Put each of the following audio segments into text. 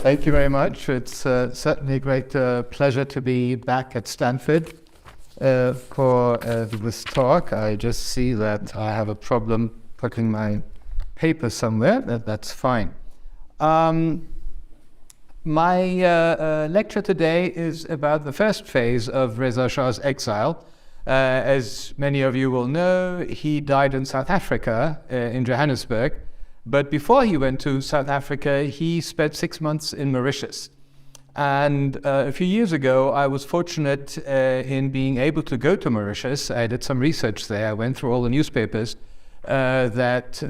Thank you very much. It's certainly a great pleasure to be back at Stanford for this talk. I just see that I have a problem putting my paper somewhere. That's fine. My lecture today is about the first phase of Reza Shah's exile. As many of you will know, he died in South Africa, in Johannesburg. But before he went to South Africa, he spent 6 months in Mauritius. And a few years ago, I was fortunate in being able to go to Mauritius. I did some research there. I went through all the newspapers that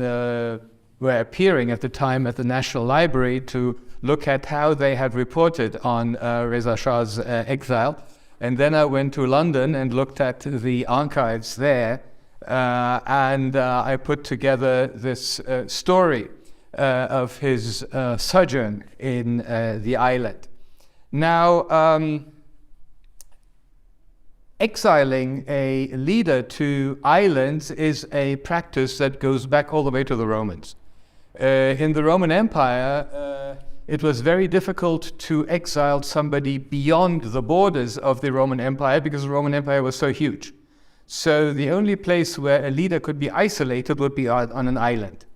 were appearing at the time at the National Library to look at how they had reported on Reza Shah's exile. And then I went to London and looked at the archives there. And I put together this story of his sojourn in the island. Now, exiling a leader to islands is a practice that goes back all the way to the Romans. In the Roman Empire, it was very difficult to exile somebody beyond the borders of the Roman Empire because the Roman Empire was so huge. So the only place where a leader could be isolated would be on an island.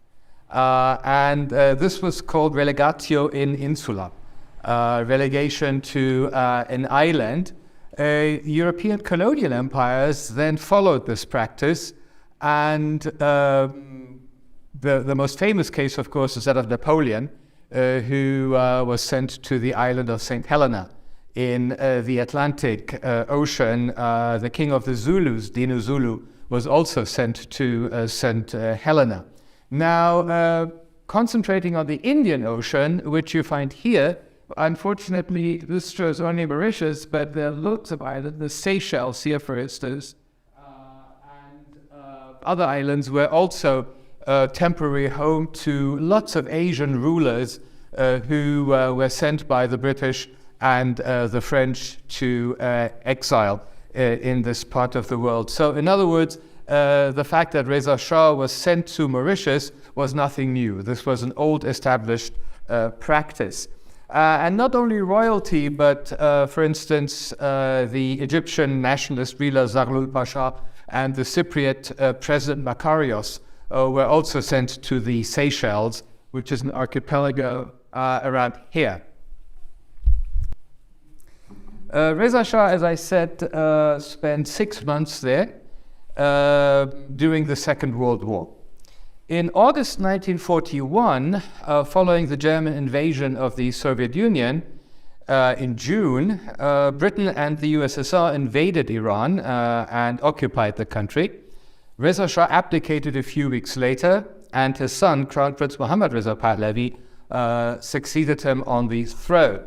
This was called relegatio in insula, relegation to an island. European colonial empires then followed this practice, and the most famous case, of course, is that of Napoleon, who was sent to the island of St. Helena in the Atlantic Ocean. The king of the Zulus, Dinu Zulu, was also sent to St. Helena. Now, concentrating on the Indian Ocean, which you find here, unfortunately, this shows only Mauritius, but there are lots of islands, the Seychelles here, for instance, and other islands were also temporary home to lots of Asian rulers who were sent by the British and the French to exile in this part of the world. So in other words, the fact that Reza Shah was sent to Mauritius was nothing new. This was an old established practice. And not only royalty, but for instance, the Egyptian nationalist ruler Zaghloul Pasha and the Cypriot President Makarios were also sent to the Seychelles, which is an archipelago around here. Reza Shah, as I said, spent 6 months there during the Second World War. In August 1941, following the German invasion of the Soviet Union, in June, Britain and the USSR invaded Iran and occupied the country. Reza Shah abdicated a few weeks later, and his son, Crown Prince Mohammad Reza Pahlavi, succeeded him on the throne.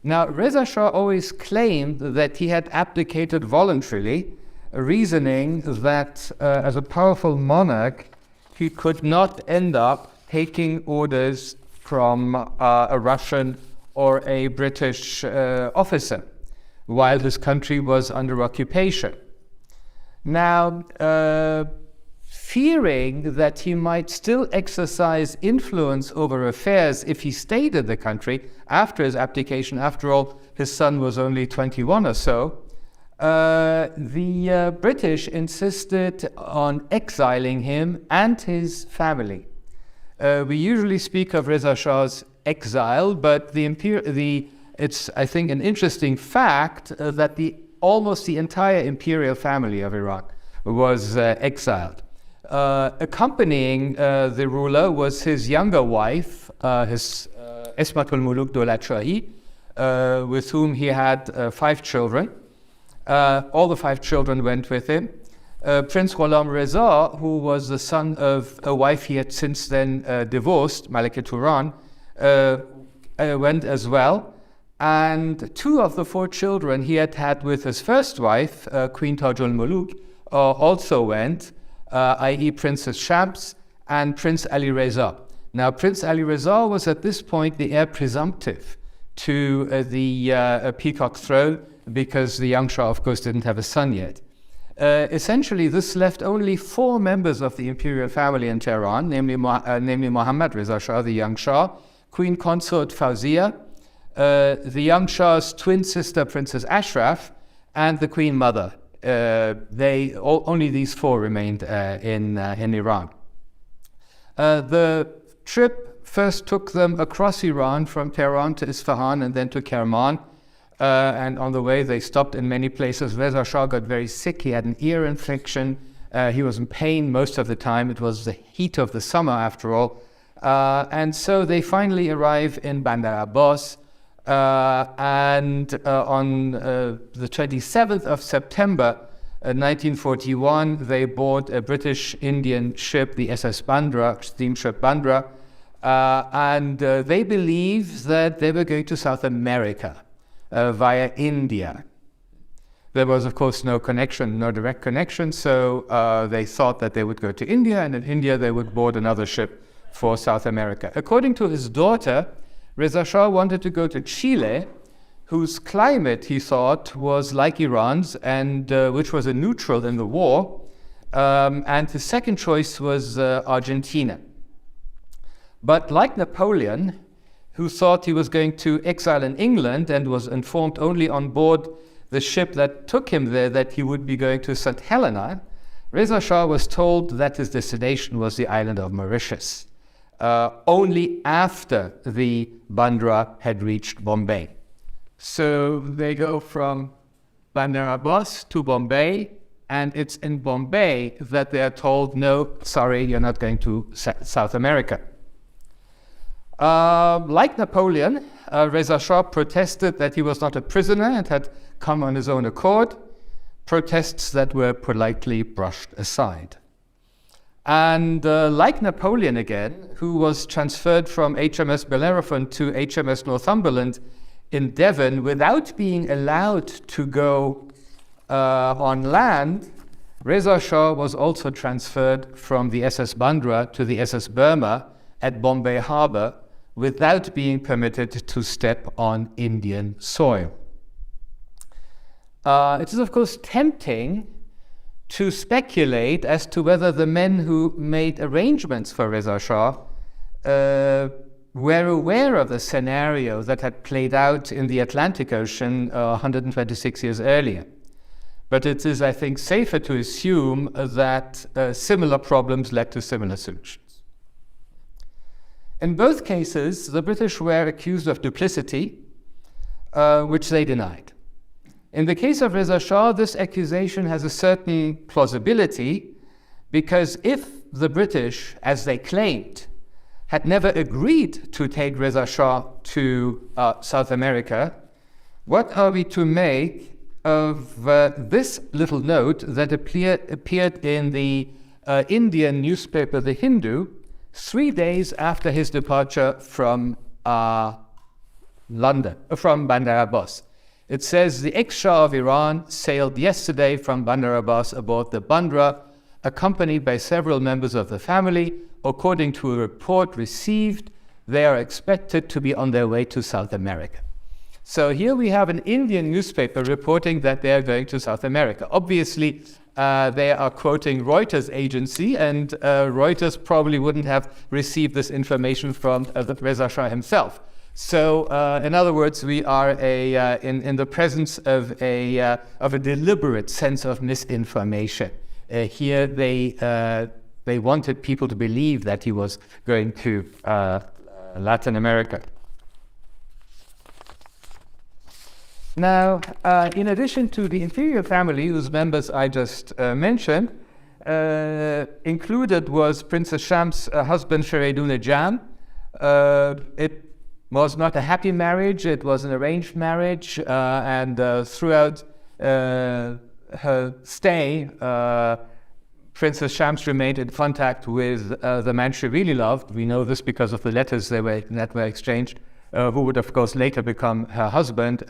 Now, Reza Shah always claimed that he had abdicated voluntarily, reasoning that as a powerful monarch, he could not end up taking orders from a Russian or a British officer while his country was under occupation. Now, fearing that he might still exercise influence over affairs if he stayed in the country after his abdication, after all, his son was only 21 or so, the British insisted on exiling him and his family. We usually speak of Reza Shah's exile, but it's, I think, an interesting fact that almost the entire imperial family of Iraq was exiled. Accompanying the ruler was his younger wife, his Esmatul Muluk Dolat Shahi, with whom he had 5 children. All the 5 children went with him. Prince Ghulam Reza, who was the son of a wife he had since then divorced, Malika Turan, went as well. And 2 of the 4 children he had had with his first wife, Queen Tajul Muluk, also went, i.e. Princess Shams and Prince Ali Reza. Now, Prince Ali Reza was at this point the heir presumptive to the peacock throne, because the young Shah, of course, didn't have a son yet. Essentially, this left only 4 members of the imperial family in Tehran, namely Mohammad Reza Shah, the young Shah, Queen Consort Fawzia, the young Shah's twin sister, Princess Ashraf, and the Queen Mother. Only these four remained in Iran. The trip first took them across Iran from Tehran to Isfahan and then to Kerman. And on the way, they stopped in many places. Reza Shah got very sick. He had an ear infection. He was in pain most of the time. It was the heat of the summer, after all. And so they finally arrive in Bandar Abbas. And on the 27th of September 1941, they board a British-Indian ship, the SS Bandra, steamship Bandra. And they believe that they were going to South America via India. There was, of course, no connection, no direct connection, so they thought that they would go to India, and in India they would board another ship for South America. According to his daughter, Reza Shah wanted to go to Chile, whose climate, he thought, was like Iran's, and which was a neutral in the war, and his second choice was Argentina. But like Napoleon, who thought he was going to exile in England and was informed only on board the ship that took him there that he would be going to St. Helena, Reza Shah was told that his destination was the island of Mauritius, only after the Bandra had reached Bombay. So they go from Bandar Abbas to Bombay, and it's in Bombay that they are told, no, sorry, you're not going to South America. Like Napoleon, Reza Shah protested that he was not a prisoner and had come on his own accord, protests that were politely brushed aside. And like Napoleon again, who was transferred from HMS Bellerophon to HMS Northumberland in Devon without being allowed to go on land, Reza Shah was also transferred from the SS Bandra to the SS Burma at Bombay Harbour without being permitted to step on Indian soil. It is, of course, tempting to speculate as to whether the men who made arrangements for Reza Shah were aware of the scenario that had played out in the Atlantic Ocean 126 years earlier. But it is, I think, safer to assume that similar problems led to similar solutions. In both cases, the British were accused of duplicity, which they denied. In the case of Reza Shah, this accusation has a certain plausibility, because if the British, as they claimed, had never agreed to take Reza Shah to South America, what are we to make of this little note that appeared in the Indian newspaper, The Hindu, 3 days after his departure from London, from Bandar Abbas? It says, the ex-Shah of Iran sailed yesterday from Bandar Abbas aboard the Bandra, accompanied by several members of the family. According to a report received, they are expected to be on their way to South America. So here we have an Indian newspaper reporting that they are going to South America. Obviously, they are quoting Reuters agency, and Reuters probably wouldn't have received this information from Reza Shah himself. So, in other words, we are in the presence of a deliberate sense of misinformation. Here, they wanted people to believe that he was going to Latin America. Now, in addition to the imperial family, whose members I just mentioned, included was Princess Sham's husband, Feridun-e-Jam. It was not a happy marriage, it was an arranged marriage, and throughout her stay, Princess Shams remained in contact with the man she really loved. We know this because of the letters that were exchanged, who would, of course, later become her husband,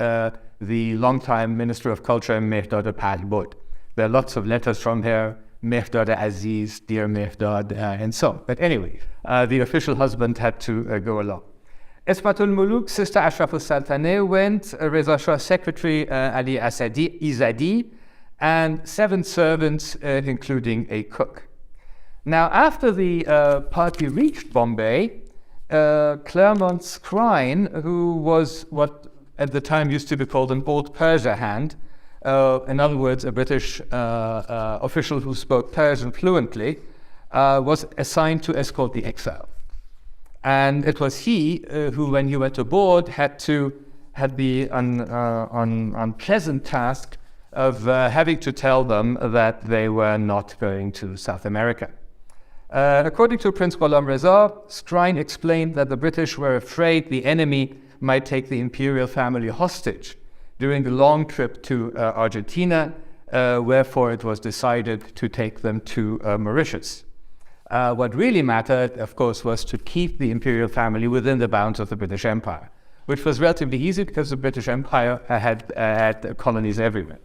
the longtime Minister of Culture, Mehdad Pardee. There are lots of letters from her, Mehdad Aziz, dear Mehdad, and so on. But anyway, the official husband had to go along. Esmatul Muluk, Sister Ashraf al-Sultaneh, went, Reza Shah's secretary, Ali Izadi, and 7 servants, including a cook. Now, after the party reached Bombay, Clermont Scrine, who was what at the time used to be called an Old Persia hand, in other words, a British official who spoke Persian fluently, was assigned to escort the Exile. And it was he who, when he went aboard, had the unpleasant task of having to tell them that they were not going to South America. According to Prince Ghulam Reza, Scrine explained that the British were afraid the enemy might take the imperial family hostage during the long trip to Argentina, wherefore it was decided to take them to Mauritius. What really mattered, of course, was to keep the imperial family within the bounds of the British Empire, which was relatively easy because the British Empire had colonies everywhere.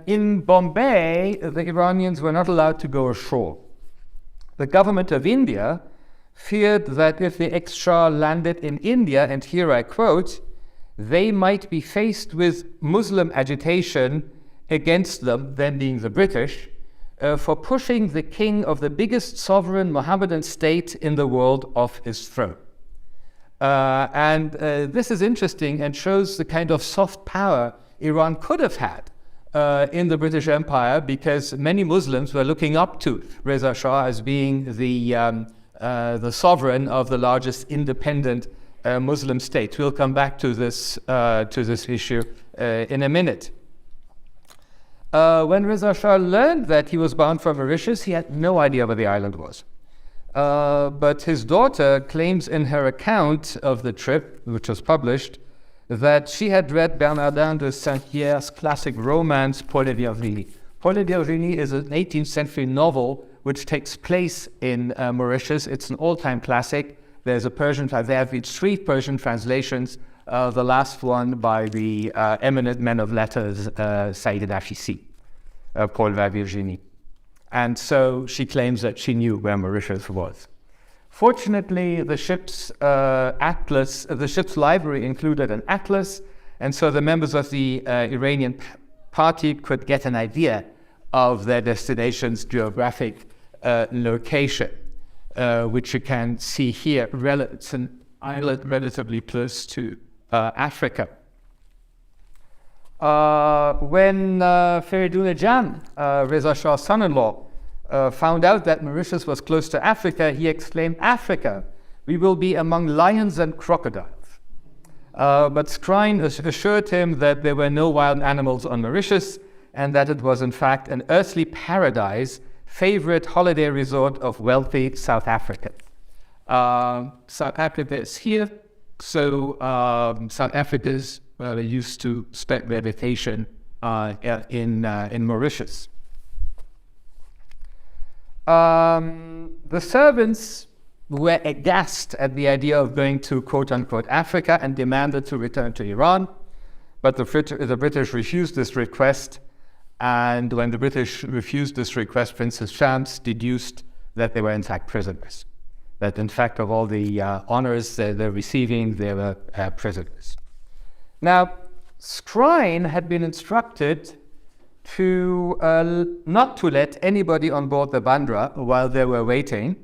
In Bombay, the Iranians were not allowed to go ashore. The government of India feared that if the ex-Shah landed in India, and here I quote, they might be faced with Muslim agitation against them, them being the British, for pushing the king of the biggest sovereign Mohammedan state in the world off his throne. This is interesting and shows the kind of soft power Iran could have had in the British Empire, because many Muslims were looking up to Reza Shah as being the sovereign of the largest independent Muslim state. We'll come back to this issue in a minute. When Reza Shah learned that he was bound for Mauritius, he had no idea where the island was. But his daughter claims in her account of the trip, which was published, that she had read Bernardin de Saint-Pierre's classic romance, Paul et Virginie. Paul et Virginie is an 18th century novel which takes place in Mauritius. It's an all-time classic. There have been 3 Persian translations, the last one by the eminent man of letters, Saïd Nafisi, Paul et Virginie. And so she claims that she knew where Mauritius was. Fortunately, the ship's library included an atlas, and so the members of the Iranian party could get an idea of their destination's geographic location, which you can see here. It's an island relatively close to Africa. When Feridunajah, Reza Shah's son-in-law, found out that Mauritius was close to Africa, he exclaimed, "Africa, we will be among lions and crocodiles." But Scrine assured him that there were no wild animals on Mauritius, and that it was in fact an earthly paradise, favorite holiday resort of wealthy South Africans. South Africa is here, so South Africans used to spend their vacation in Mauritius. The servants were aghast at the idea of going to quote-unquote Africa and demanded to return to Iran, but the British refused this request, and when the British refused this request, Princess Shams deduced that they were in fact prisoners, that in fact of all the honors they're receiving, they were prisoners. Now, Scrine had been instructed to not to let anybody on board the Bandra while they were waiting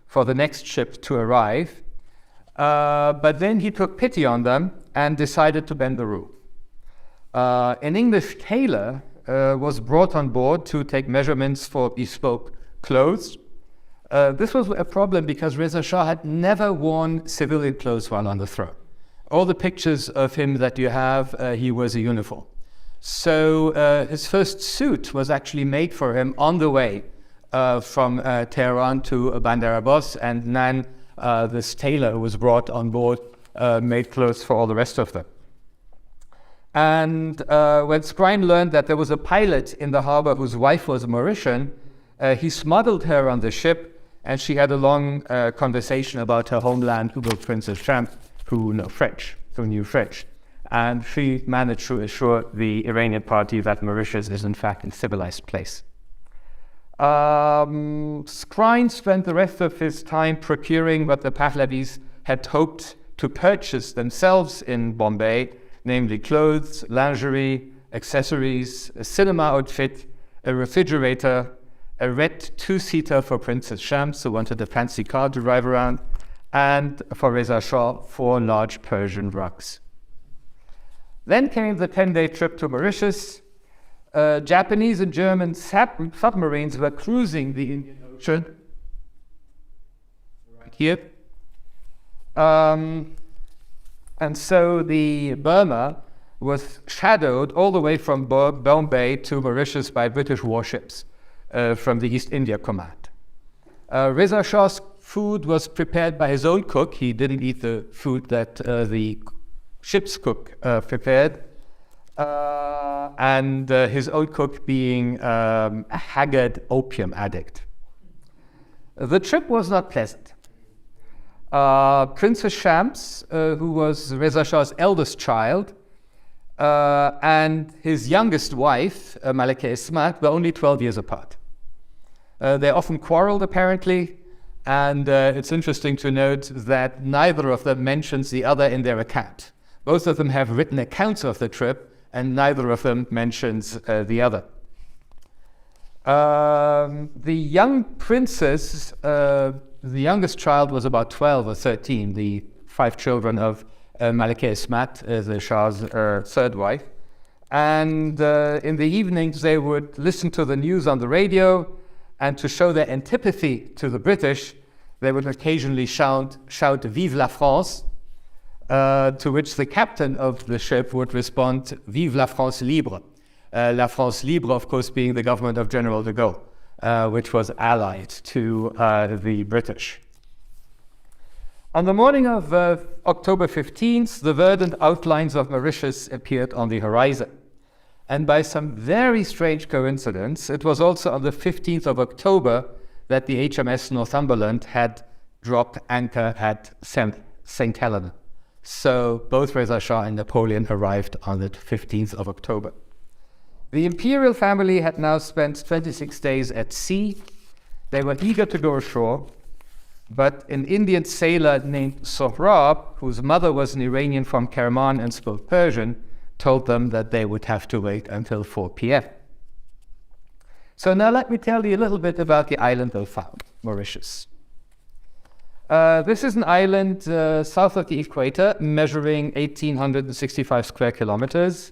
for the next ship to arrive, but then he took pity on them and decided to bend the rule. An English tailor was brought on board to take measurements for bespoke clothes. This was a problem because Reza Shah had never worn civilian clothes while on the throne. All the pictures of him that you have, he wears a uniform. So his first suit was actually made for him on the way from Tehran to Bandar Abbas, and then this tailor was brought on board, made clothes for all the rest of them. And when Scrine learned that there was a pilot in the harbor whose wife was Mauritian, he smuggled her on the ship, and she had a long conversation about her homeland with Princess Shams, who knew French. And she managed to assure the Iranian party that Mauritius is in fact a civilized place. Scrine spent the rest of his time procuring what the Pahlavis had hoped to purchase themselves in Bombay, namely clothes, lingerie, accessories, a cinema outfit, a refrigerator, a red 2-seater for Princess Shams, who wanted a fancy car to drive around, and for Reza Shah, 4 large Persian rugs. Then came the 10-day trip to Mauritius. Japanese and German submarines were cruising the Indian Ocean, right here. And so the Burma was shadowed all the way from Bombay to Mauritius by British warships from the East India Command. Reza Shah's food was prepared by his own cook. He didn't eat the food that the ship's cook prepared. And his own cook being a haggard opium addict. The trip was not pleasant. Princess Shams, who was Reza Shah's eldest child, and his youngest wife, Malika Ismat, were only 12 years apart. They often quarreled, apparently, and it's interesting to note that neither of them mentions the other in their account. Both of them have written accounts of the trip, and neither of them mentions the other. The young princess, the youngest child was about 12 or 13, the 5 children of Malika Ismat, the Shah's third wife. And in the evenings, they would listen to the news on the radio, and to show their antipathy to the British, they would occasionally shout "Vive la France," to which the captain of the ship would respond, "Vive la France libre." La France libre, of course, being the government of General de Gaulle, which was allied to the British. On the morning of October 15th, the verdant outlines of Mauritius appeared on the horizon. And by some very strange coincidence, it was also on the 15th of October that the HMS Northumberland had dropped anchor at St. Helena. So both Reza Shah and Napoleon arrived on the 15th of October. The imperial family had now spent 26 days at sea. They were eager to go ashore, but an Indian sailor named Sohrab, whose mother was an Iranian from Kerman and spoke Persian, told them that they would have to wait until 4 p.m. So now let me tell you a little bit about the island they found, Mauritius. This is an island south of the equator, measuring 1,865 square kilometers.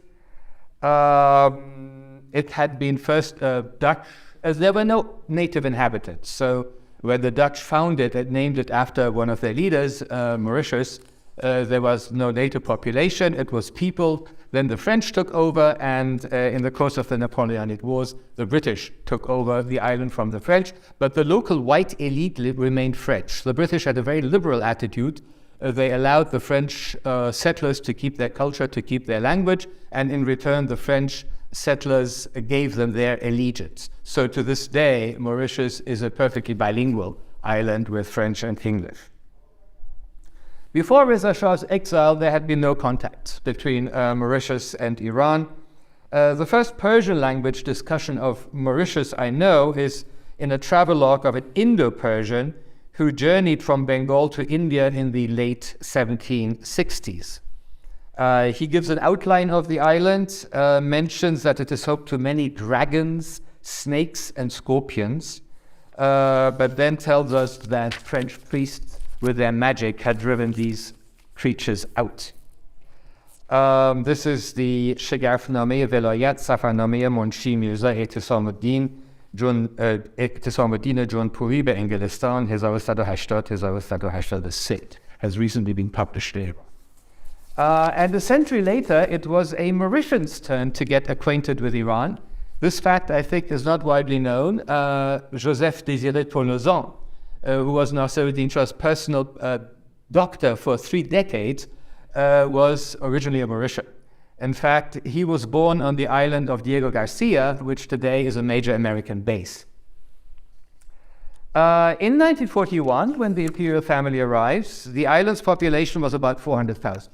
It had been first Dutch, as there were no native inhabitants. So when the Dutch found it and named it after one of their leaders, Mauritius, there was no native population, it was peopled. Then the French took over, and in the course of the Napoleonic Wars, the British took over the island from the French, but the local white elite remained French. The British had a very liberal attitude. They allowed the French settlers to keep their culture, to keep their language, and in return, the French settlers gave them their allegiance. So to this day, Mauritius is a perfectly bilingual island with French and English. Before Reza Shah's exile, there had been no contact between Mauritius and Iran. The first Persian language discussion of Mauritius I know is in a travelogue of an Indo-Persian who journeyed from Bengal to India in the late 1760s. He gives an outline of the island, mentions that it is home to many dragons, snakes, and scorpions, but then tells us that French priests with their magic had driven these creatures out. This is the شگرفنامه ولایت سفرنامه منشی میرزا اعتصام الدین جونپوری به انگلستان 1180-1186 has recently been published there. And a century later, it was a Mauritian's turn to get acquainted with Iran. This fact, I think, is not widely known. Joseph Désiré Tolnozan, who was Nasruddin Shah's personal doctor for 3 decades, was originally a Mauritian. In fact, he was born on the island of Diego Garcia, which today is a major American base. In 1941, when the imperial family arrives, the island's population was about 400,000.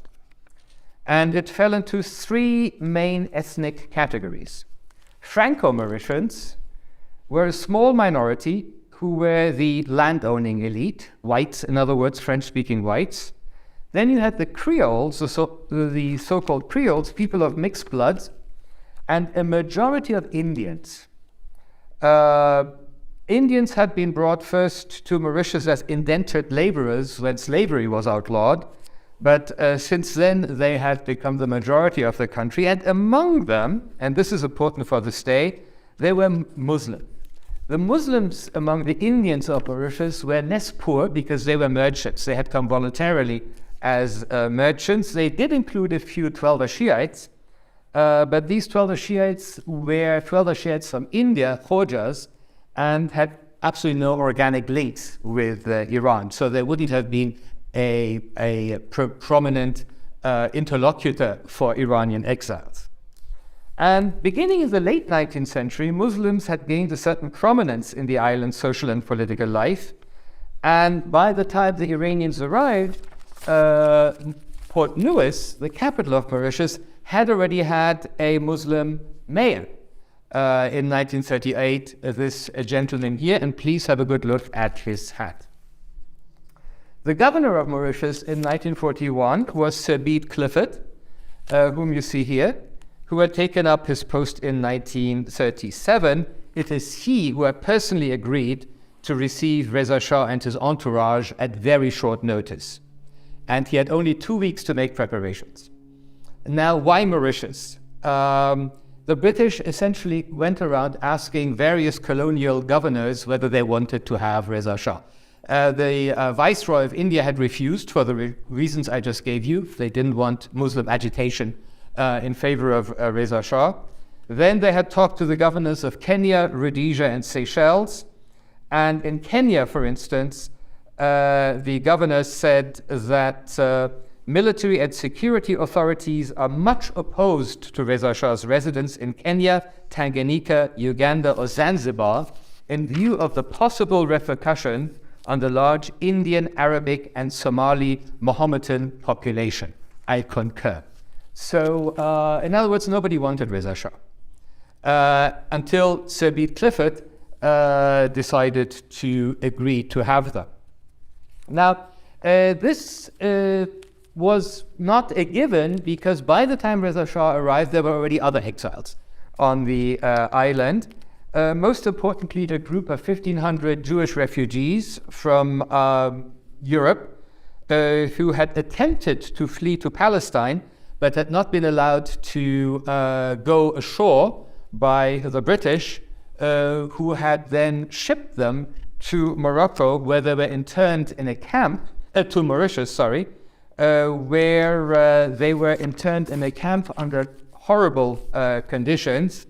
And it fell into 3 main ethnic categories. Franco-Mauritians were a small minority who were the landowning elite, whites, in other words, French-speaking whites. Then you had the Creoles, the so-called Creoles, people of mixed bloods, and a majority of Indians. Indians had been brought first to Mauritius as indentured laborers when slavery was outlawed, but since then they had become the majority of the country, and among them, and this is important for this day, they were Muslim. The Muslims among the Indians of Mauritius were less poor because they were merchants. They had come voluntarily as merchants. They did include a few Twelver Shiites, but these Twelver Shiites were Twelver Shiites from India, Khojas, and had absolutely no organic links with Iran. So they wouldn't have been a prominent interlocutor for Iranian exiles. And beginning in the late 19th century, Muslims had gained a certain prominence in the island's social and political life. And by the time the Iranians arrived, Port Louis, the capital of Mauritius, had already had a Muslim mayor in 1938, this gentleman here, and please have a good look at his hat. The governor of Mauritius in 1941 was Sir Bede Clifford, whom you see here, who had taken up his post in 1937. It is he who had personally agreed to receive Reza Shah and his entourage at very short notice. And he had only 2 weeks to make preparations. Now, why Mauritius? The British essentially went around asking various colonial governors whether they wanted to have Reza Shah. The Viceroy of India had refused for the reasons I just gave you. They didn't want Muslim agitation in favor of Reza Shah. Then they had talked to the governors of Kenya, Rhodesia, and Seychelles. And in Kenya, for instance, the governor said that military and security authorities are much opposed to Reza Shah's residence in Kenya, Tanganyika, Uganda, or Zanzibar in view of the possible repercussion on the large Indian, Arabic, and Somali Mohammedan population. I concur. So, in other words, nobody wanted Reza Shah until Sir Bede Clifford decided to agree to have them. Now, this was not a given because by the time Reza Shah arrived, there were already other exiles on the island. Most importantly, a group of 1,500 Jewish refugees from Europe who had attempted to flee to Palestine but had not been allowed to go ashore by the British, who had then shipped them to Morocco, where they were interned in a camp, to Mauritius, sorry, where they were interned in a camp under horrible conditions.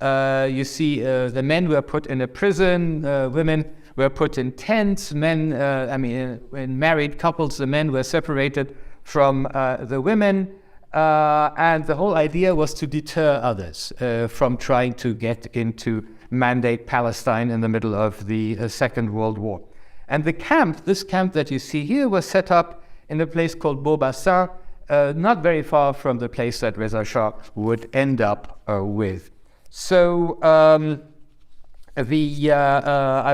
You see, the men were put in a prison, women were put in tents, in married couples, the men were separated from the women. And the whole idea was to deter others from trying to get into Mandate Palestine in the middle of the Second World War. And this camp that you see here was set up in a place called Beaubassin, not very far from the place that Reza Shah would end up with. So I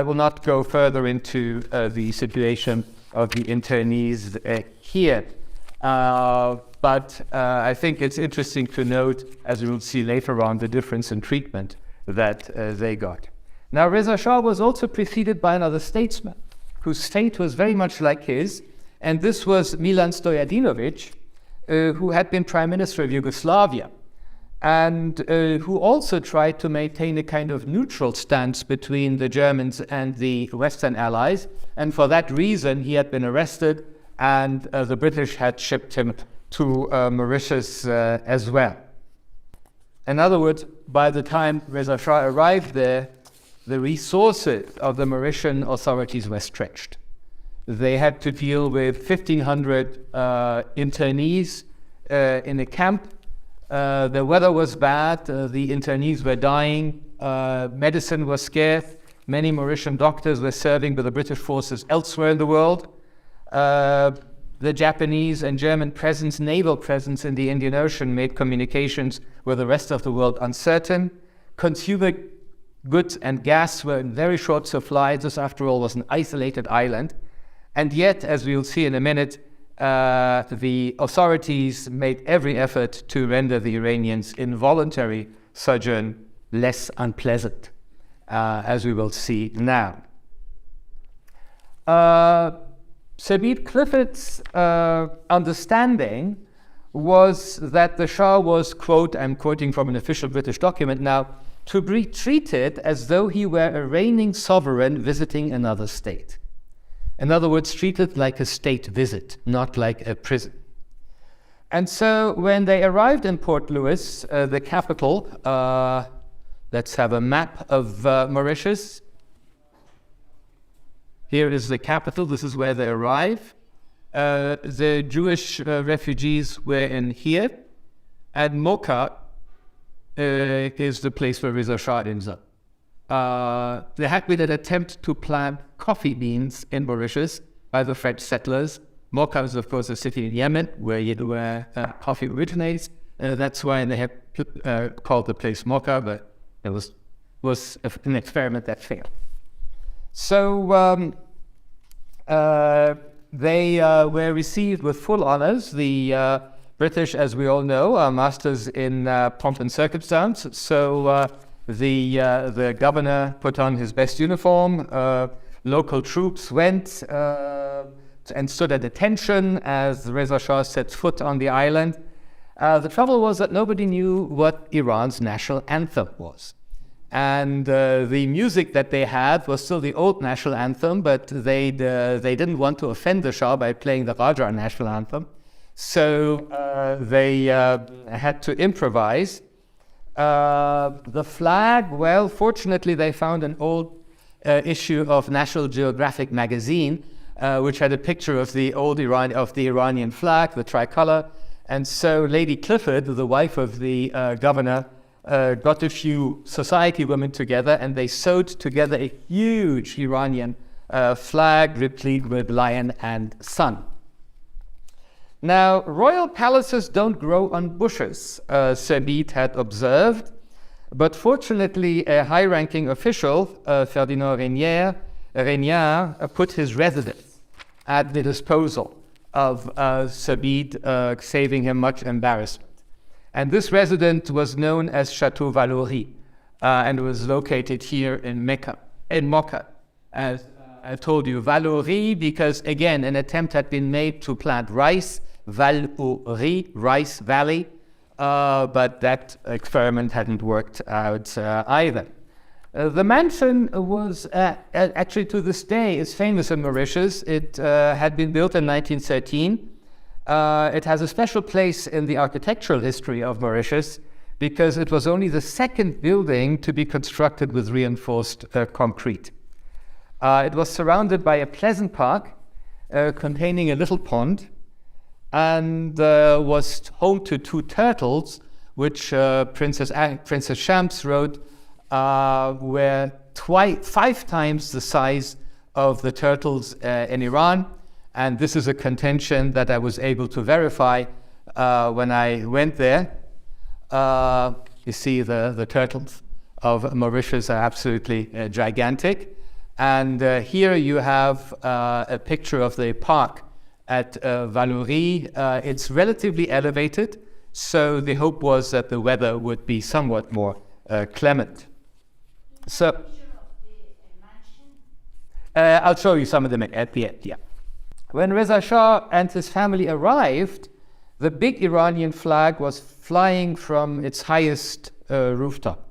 will not go further into the situation of the internees here. But I think it's interesting to note, as we will see later on, the difference in treatment that they got. Now, Reza Shah was also preceded by another statesman whose state was very much like his, and this was Milan Stojadinovic, who had been Prime Minister of Yugoslavia, and who also tried to maintain a kind of neutral stance between the Germans and the Western Allies, and for that reason he had been arrested, and the British had shipped him to Mauritius as well. In other words, by the time Reza Shah arrived there, the resources of the Mauritian authorities were stretched. They had to deal with 1,500 internees in a camp. The weather was bad, the internees were dying, medicine was scarce, many Mauritian doctors were serving with the British forces elsewhere in the world. The Japanese and German naval presence in the Indian Ocean made communications with the rest of the world uncertain. Consumer goods and gas were in very short supply. This, after all, was an isolated island. And yet, as we will see in a minute, the authorities made every effort to render the Iranians' involuntary sojourn less unpleasant. as we will see now. Sabeed Clifford's understanding was that the Shah was, quote, I'm quoting from an official British document now, to be treated as though he were a reigning sovereign visiting another state. In other words, treated like a state visit, not like a prison. And so when they arrived in Port Louis, the capital, let's have a map of Mauritius. Here is the capital. This is where they arrive. The Jewish refugees were in here. And Mocha is the place where Reza Shah ends up. There had been an attempt to plant coffee beans in Mauritius by the French settlers. Mocha is, of course, a city in Yemen where coffee originates. That's why they have called the place Mocha, but it was an experiment that failed. So they were received with full honors. The British, as we all know, are masters in pomp and circumstance. So the governor put on his best uniform. Local troops went and stood at attention as Reza Shah set foot on the island. The trouble was that nobody knew what Iran's national anthem was. And the music that they had was still the old national anthem, but they didn't want to offend the Shah by playing the Raja national anthem. So they had to improvise. The flag, well, fortunately they found an old issue of National Geographic magazine, which had a picture of the Iranian flag, the tricolor. And so Lady Clifford, the wife of the governor, got a few society women together, and they sewed together a huge Iranian flag replete with lion and sun. Now, royal palaces don't grow on bushes, Sabeed had observed, but fortunately a high-ranking official, Ferdinand Regnard, put his residence at the disposal of Sabeed, saving him much embarrassment. And this residence was known as Chateau Valory, and was located here in Mocha. As I told you, Valory, because again, an attempt had been made to plant rice, Valory, rice valley, but that experiment hadn't worked out either. The mansion was, actually to this day, is famous in Mauritius. It had been built in 1913. It has a special place in the architectural history of Mauritius because it was only the second building to be constructed with reinforced concrete. It was surrounded by a pleasant park containing a little pond, and was home to 2 turtles, which Princess Shams wrote were 5 times the size of the turtles in Iran. And this is a contention that I was able to verify when I went there. You see the turtles of Mauritius are absolutely gigantic. And here you have a picture of the park at Valory. It's relatively elevated, so the hope was that the weather would be somewhat more clement. So I'll show you some of them at the end, yeah. When Reza Shah and his family arrived, the big Iranian flag was flying from its highest rooftop.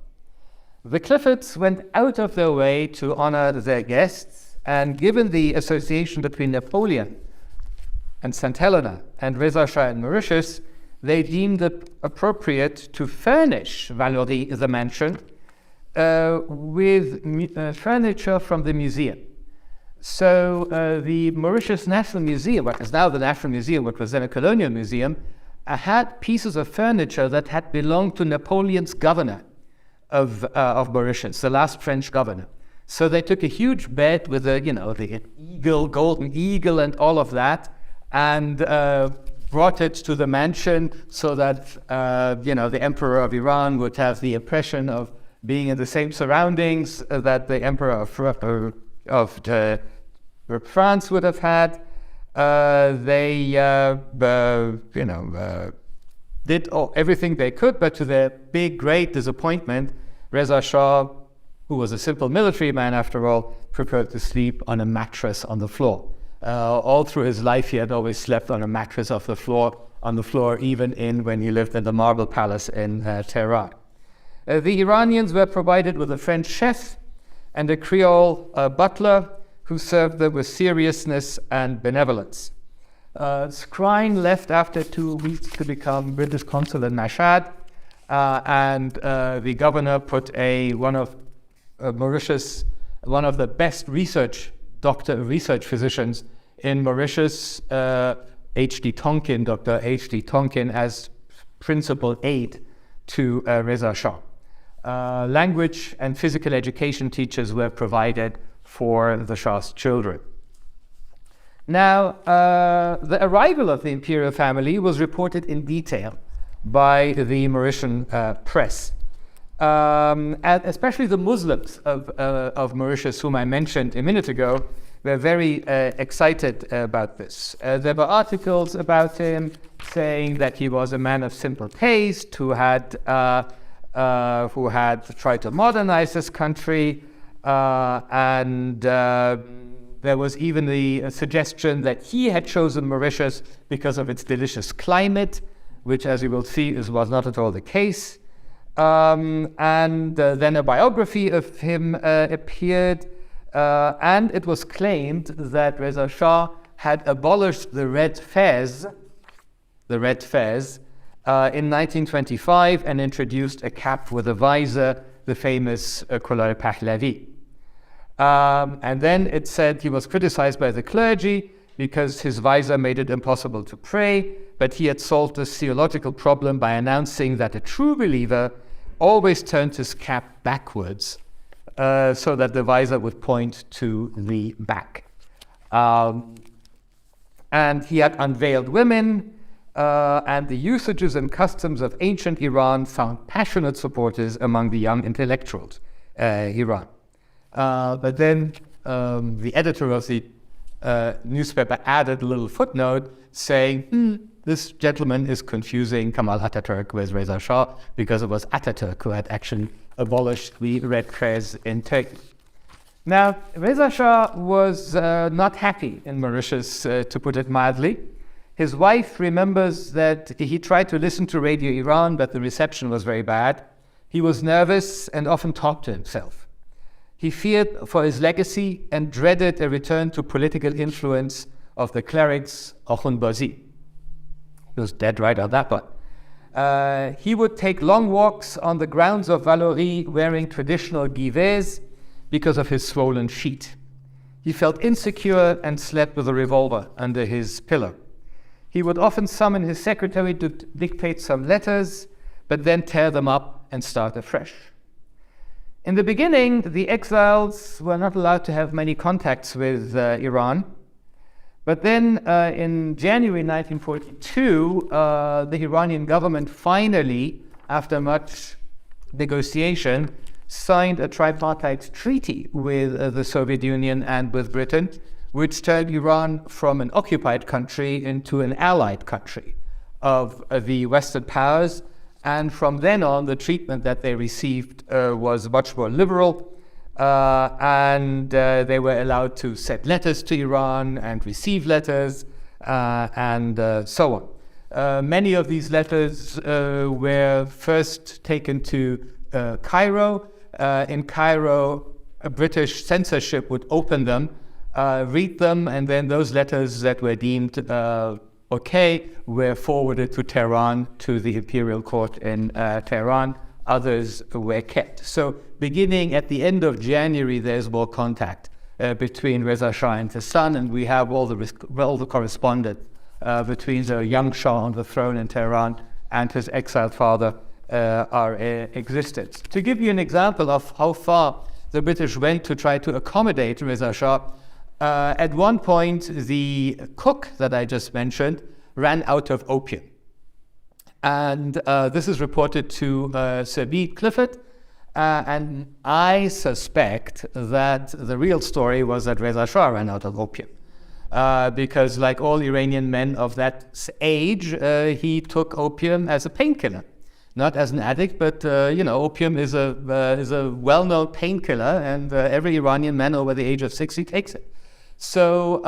The Cliffords went out of their way to honor their guests, and given the association between Napoleon and St. Helena and Reza Shah and Mauritius, they deemed it appropriate to furnish Valory, the mansion, with furniture from the museum. So the Mauritius National Museum, what is now the National Museum, what was then a colonial museum, had pieces of furniture that had belonged to Napoleon's governor of Mauritius, the last French governor. So they took a huge bed with the eagle, golden eagle, and all of that, and brought it to the mansion so that the Emperor of Iran would have the impression of being in the same surroundings that the Emperor of France would have had. They did everything they could, but to their big, great disappointment, Reza Shah who was a simple military man after all, preferred to sleep on a mattress on the floor. All through his life, he had always slept on a mattress on the floor, even when he lived in the Marble Palace in Tehran. The Iranians were provided with a French chef and a Creole butler who served them with seriousness and benevolence. Skrine left after 2 weeks to become British consul in Mashhad, and the governor put one of Mauritius, one of the best research physicians in Mauritius, H.D. Tonkin, Dr. H.D. Tonkin, as principal aide to Reza Shah. Language and physical education teachers were provided for the Shah's children. Now, the arrival of the imperial family was reported in detail by the Mauritian press. And especially the Muslims of Mauritius, whom I mentioned a minute ago, were very excited about this. There were articles about him saying that he was a man of simple taste who had tried to modernize this country, and there was even the suggestion that he had chosen Mauritius because of its delicious climate, which, as you will see, was not at all the case. And then a biography of him appeared, and it was claimed that Reza Shah had abolished the red fez in 1925 and introduced a cap with a visor, the famous Colonial Pahlavi. And then it said he was criticized by the clergy because his visor made it impossible to pray, but he had solved this theological problem by announcing that a true believer always turned his cap backwards so that the visor would point to the back. And he had unveiled women, and the usages and customs of ancient Iran found passionate supporters among the young intellectuals Iran. But then the editor of the newspaper added a little footnote saying, this gentleman is confusing Kemal Ataturk with Reza Shah, because it was Ataturk who had actually abolished the red fez in Turkey. Now, Reza Shah was not happy in Mauritius, to put it mildly. His wife remembers that he tried to listen to Radio Iran, but the reception was very bad. He was nervous and often talked to himself. He feared for his legacy and dreaded a return to political influence of the clerics of Khunbazi. He was dead right on that one. He would take long walks on the grounds of Vallauris wearing traditional givets because of his swollen feet. He felt insecure and slept with a revolver under his pillow. He would often summon his secretary to dictate some letters, but then tear them up and start afresh. In the beginning, the exiles were not allowed to have many contacts with Iran. But then in January 1942, the Iranian government finally, after much negotiation, signed a tripartite treaty with the Soviet Union and with Britain, which turned Iran from an occupied country into an allied country of the Western powers. And from then on, the treatment that they received was much more liberal, and they were allowed to send letters to Iran and receive letters, and so on. Many of these letters were first taken to Cairo. In Cairo, a British censorship would open them, read them, and then those letters that were deemed okay were forwarded to Tehran, to the imperial court in Tehran. Others were kept. So beginning at the end of January, there's more contact between Reza Shah and his son, and we have all the correspondence between the young Shah on the throne in Tehran and his exiled father are existed. To give you an example of how far the British went to try to accommodate Reza Shah, at one point, the cook that I just mentioned ran out of opium. And this is reported to Sir B. Clifford, and I suspect that the real story was that Reza Shah ran out of opium. Because like all Iranian men of that age, he took opium as a painkiller. not as an addict, but opium is a well-known painkiller, and every Iranian man over the age of 60 takes it. So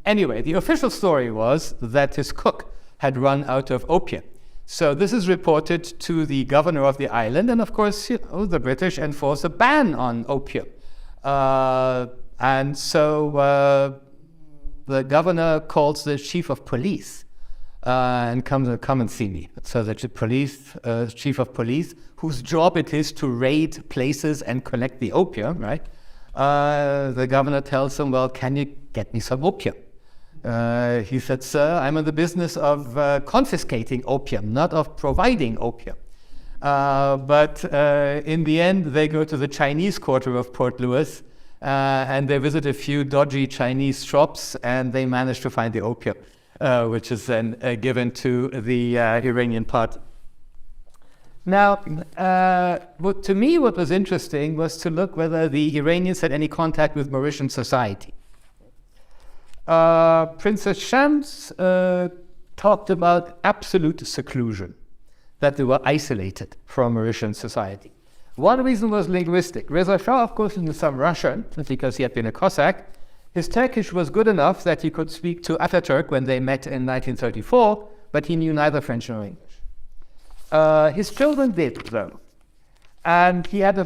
anyway, the official story was that his cook had run out of opium. So this is reported to the governor of the island, and of course, the British enforce a ban on opium. And so the governor calls the chief of police and come and see me. So the chief of police, whose job it is to raid places and collect the opium, right? The governor tells him, well, can you get me some opium? He said, sir, I'm in the business of confiscating opium, not of providing opium. But in the end, they go to the Chinese quarter of Port Louis, and they visit a few dodgy Chinese shops, and they manage to find the opium, which is then given to the Iranian party. Now, to me, what was interesting was to look whether the Iranians had any contact with Mauritian society. Princess Shams talked about absolute seclusion, that they were isolated from Mauritian society. One reason was linguistic. Reza Shah, of course, knew some Russian, because he had been a Cossack. His Turkish was good enough that he could speak to Ataturk when they met in 1934, but he knew neither French nor English. His children did, though. And he had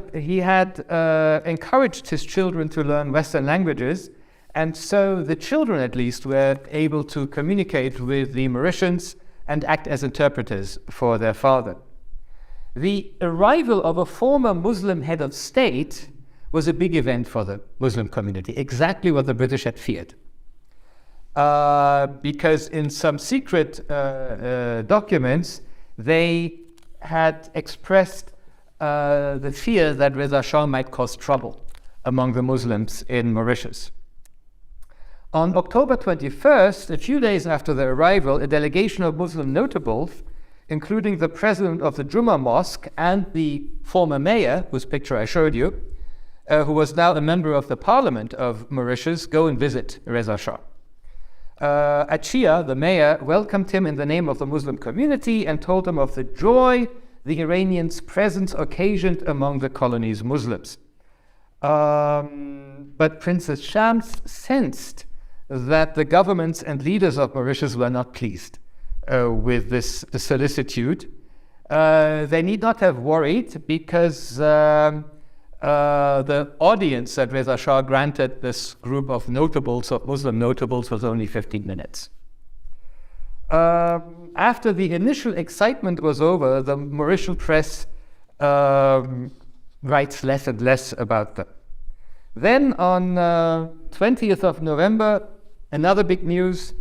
encouraged his children to learn Western languages, and so the children, at least, were able to communicate with the Mauritians and act as interpreters for their father. The arrival of a former Muslim head of state was a big event for the Muslim community, exactly what the British had feared. Because in some secret documents, they had expressed the fear that Reza Shah might cause trouble among the Muslims in Mauritius. On October 21st, a few days after their arrival, a delegation of Muslim notables, including the president of the Juma Mosque and the former mayor, whose picture I showed you, who was now a member of the parliament of Mauritius, go and visit Reza Shah. Achia, the mayor, welcomed him in the name of the Muslim community and told him of the joy the Iranians' presence occasioned among the colony's Muslims. But Princess Shams sensed that the governments and leaders of Mauritius were not pleased with this solicitude. They need not have worried, because the audience that Reza Shah granted this group of notables, of Muslim notables, was only 15 minutes. After the initial excitement was over, the Mauritian press writes less and less about them. Then on 20th of November, another big news,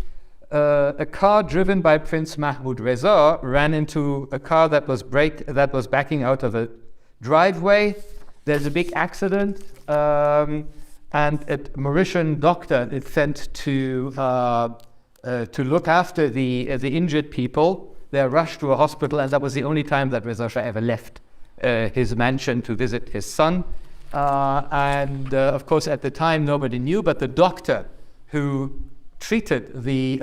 a car driven by Prince Mahmoud Reza ran into a car that was backing out of a driveway. There's a big accident, and a Mauritian doctor is sent to look after the injured people. They're rushed to a hospital, and that was the only time that Reza Shah ever left his mansion to visit his son. Of course, at the time, nobody knew, but the doctor who treated the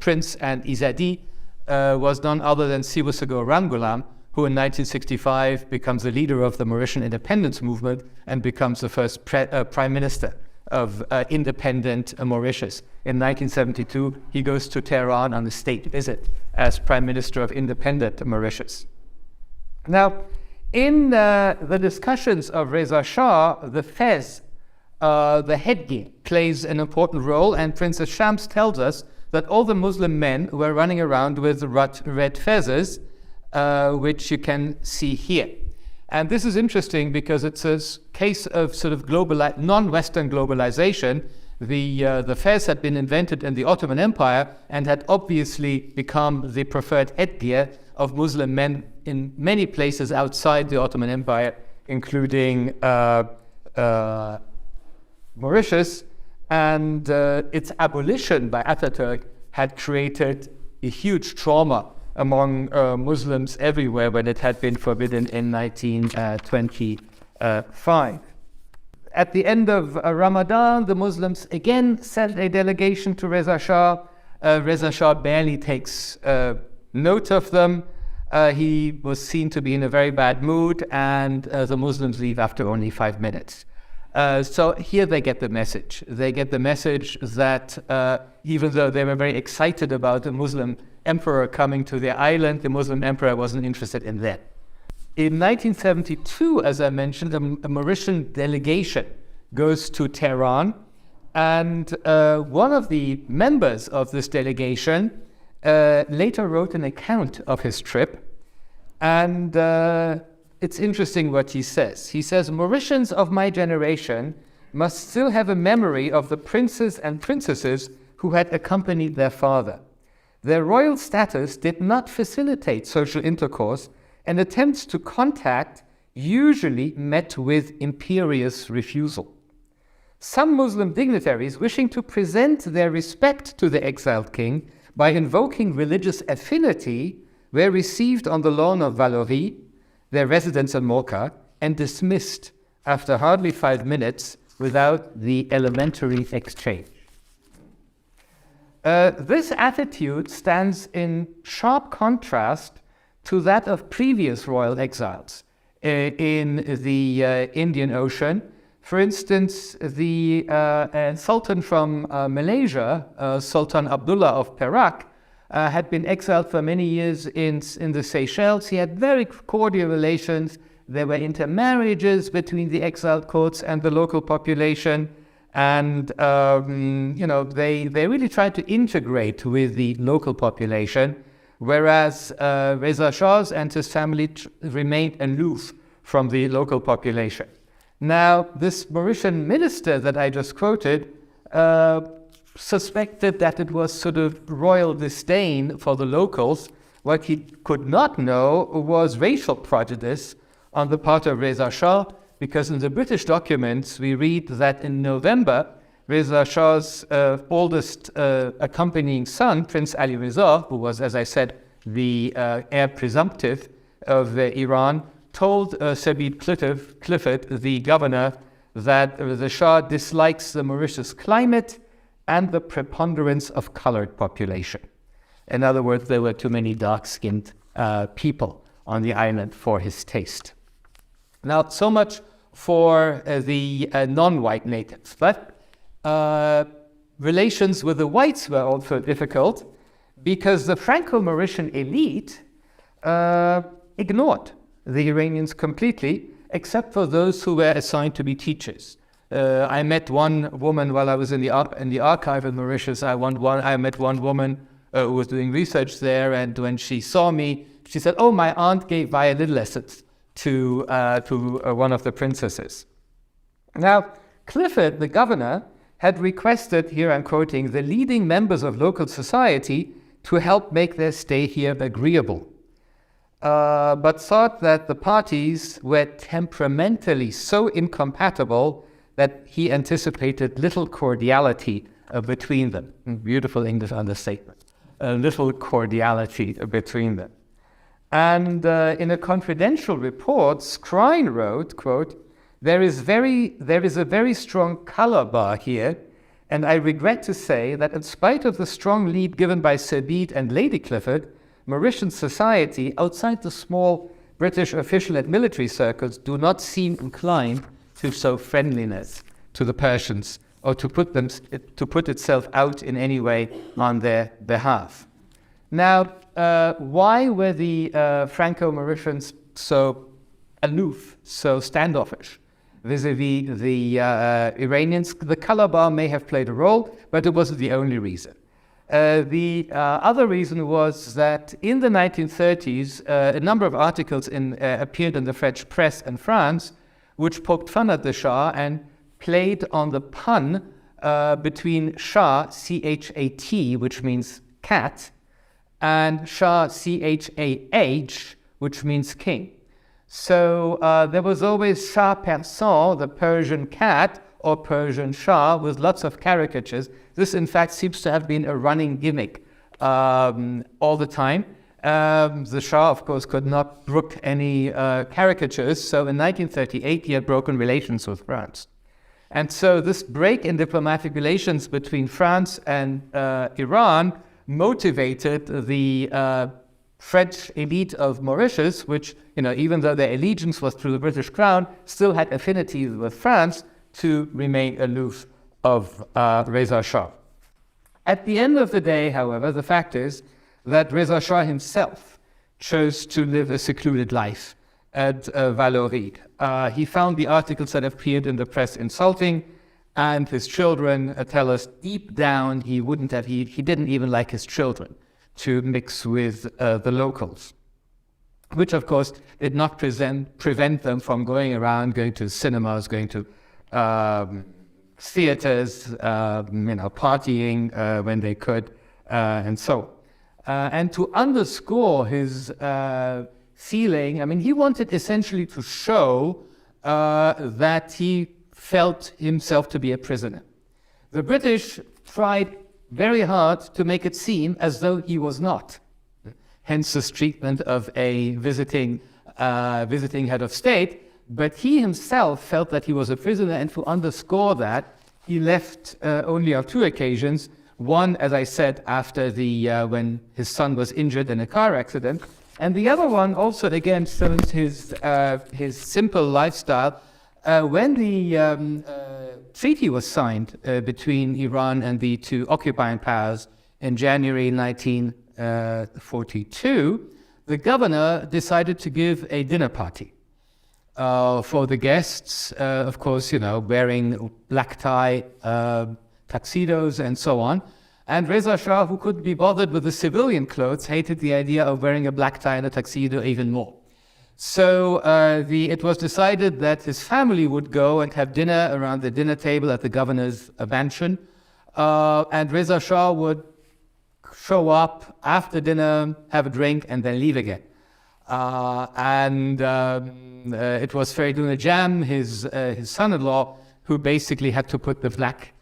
prince and Izzadi was none other than Sibusago Ramgoolam, who in 1965 becomes the leader of the Mauritian independence movement and becomes the first prime minister of independent Mauritius. In 1972, he goes to Tehran on a state visit as prime minister of independent Mauritius. Now, in the discussions of Reza Shah, the fez, the headgear, plays an important role, and Princess Shams tells us that all the Muslim men were running around with red fezzes, which you can see here. And this is interesting because it's a case of sort of non-Western globalization. The fez had been invented in the Ottoman Empire and had obviously become the preferred headgear of Muslim men in many places outside the Ottoman Empire, including Mauritius, and its abolition by Ataturk had created a huge trauma among Muslims everywhere when it had been forbidden in 1925. At the end of Ramadan, the Muslims again sent a delegation to Reza Shah. Reza Shah barely takes note of them. he was seen to be in a very bad mood, and the Muslims leave after only 5 minutes. So here they get the message. They get the message that even though they were very excited about the Muslim emperor coming to their island, the Muslim emperor wasn't interested in them. In 1972, as I mentioned, a Mauritian delegation goes to Tehran, and one of the members of this delegation later wrote an account of his trip, and it's interesting what he says. He says, "Mauritians of my generation must still have a memory of the princes and princesses who had accompanied their father. Their royal status did not facilitate social intercourse, and attempts to contact usually met with imperious refusal. Some Muslim dignitaries, wishing to present their respect to the exiled king by invoking religious affinity, were received on the lawn of Vallauris, their residence in Mocha, and dismissed after hardly 5 minutes without the elementary exchange." This attitude stands in sharp contrast to that of previous royal exiles in the Indian Ocean. For instance, the Sultan from Malaysia, Sultan Abdullah of Perak, had been exiled for many years in the Seychelles. He had very cordial relations. There were intermarriages between the exiled courts and the local population. And, they really tried to integrate with the local population, whereas Reza Shah and his family remained aloof from the local population. Now, this Mauritian minister that I just quoted suspected that it was sort of royal disdain for the locals. What he could not know was racial prejudice on the part of Reza Shah, because in the British documents we read that in November, Reza Shah's oldest accompanying son, Prince Ali Reza, who was, as I said, the heir presumptive of Iran, told Sabit Clifford, the governor, that the Shah dislikes the Mauritius climate and the preponderance of colored population. In other words, there were too many dark-skinned people on the island for his taste. Now, so much for the non-white natives, but relations with the whites were also difficult because the Franco-Mauritian elite ignored the Iranians completely, except for those who were assigned to be teachers. I met one woman while I was in the archive in Mauritius. I met one woman who was doing research there, and when she saw me, she said, "Oh, my aunt gave violin lessons to one of the princesses." Now, Clifford, the governor, had requested, here I'm quoting, "the leading members of local society to help make their stay here agreeable," but thought that the parties were temperamentally so incompatible that he anticipated little cordiality between them. Beautiful English understatement. Little cordiality between them. And in a confidential report, Scrine wrote, quote, there is a very strong color bar here, and I regret to say that in spite of the strong lead given by Sir Bede and Lady Clifford, Mauritian society, outside the small British official and military circles, do not seem inclined to show friendliness to the Persians or to put itself out in any way on their behalf. Now, why were the Franco-Mauritians so aloof, so standoffish vis-a-vis the Iranians? The color bar may have played a role, but it wasn't the only reason. The other reason was that in the 1930s, a number of articles appeared in the French press in France, which poked fun at the Shah and played on the pun between Shah, C-H-A-T, which means cat, and Shah, C-H-A-H, which means king. So there was always Shah Persan, the Persian cat, or Persian Shah, with lots of caricatures. This, in fact, seems to have been a running gimmick all the time. The Shah, of course, could not brook any caricatures, so in 1938 he had broken relations with France. And so this break in diplomatic relations between France and Iran motivated the French elite of Mauritius, which, even though their allegiance was to the British crown, still had affinities with France, to remain aloof of Reza Shah. At the end of the day, however, the fact is that Reza Shah himself chose to live a secluded life at Vallaurid. He found the articles that appeared in the press insulting, and his children tell us deep down he didn't even like his children to mix with the locals, which of course did not prevent them from going around, going to cinemas, going to theaters, partying when they could, and so. And to underscore his feeling, he wanted essentially to show that he felt himself to be a prisoner. The British tried very hard to make it seem as though he was not. Hence his treatment of a visiting head of state. But he himself felt that he was a prisoner, and to underscore that, he left only on 2 occasions. One, as I said, after when his son was injured in a car accident, and the other one also again shows his simple lifestyle. When the treaty was signed between Iran and the 2 occupying powers in January 1942, the governor decided to give a dinner party for the guests, of course, wearing black tie, tuxedos, and so on. And Reza Shah, who couldn't be bothered with the civilian clothes, hated the idea of wearing a black tie and a tuxedo even more. So it was decided that his family would go and have dinner around the dinner table at the governor's mansion, and Reza Shah would show up after dinner, have a drink, and then leave again. It was Frederick, his son-in-law, who basically had to put the black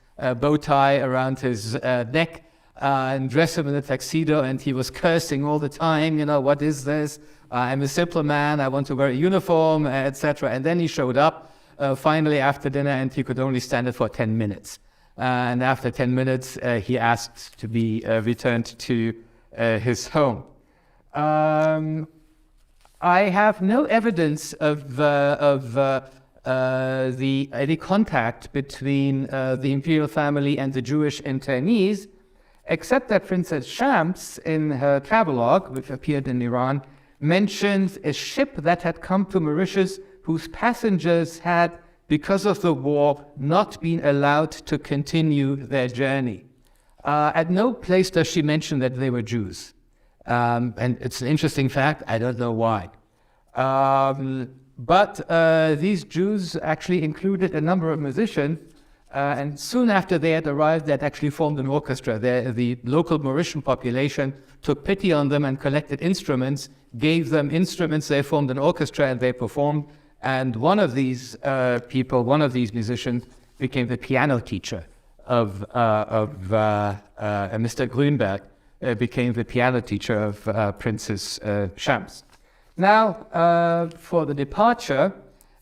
bow tie around his neck and dress him in a tuxedo, and he was cursing all the time, what is this? I'm a simple man, I want to wear a uniform, etc. And then he showed up finally after dinner, and he could only stand it for 10 minutes. And after 10 minutes, he asked to be returned to his home. I have no evidence of any contact between the imperial family and the Jewish internees, except that Princess Shams, in her travelogue, which appeared in Iran, mentions a ship that had come to Mauritius whose passengers had, because of the war, not been allowed to continue their journey. At no place does she mention that they were Jews. And it's an interesting fact, I don't know why. But these Jews actually included a number of musicians, and soon after they had arrived, they had actually formed an orchestra. The local Mauritian population took pity on them and collected instruments, gave them instruments, they formed an orchestra, and they performed. And one of these musicians, became the piano teacher of Mr. Grünberg, became the piano teacher of Princess Shams. Now, for the departure,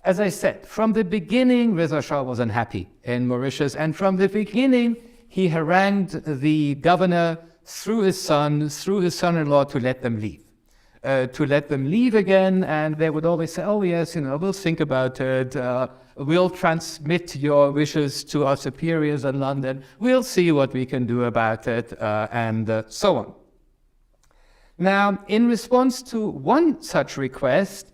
as I said, from the beginning, Reza Shah was unhappy in Mauritius, and from the beginning, he harangued the governor through his son-in-law, to let them leave. Again, and they would always say, oh yes, we'll think about it, we'll transmit your wishes to our superiors in London, we'll see what we can do about it, and so on. Now, in response to one such request,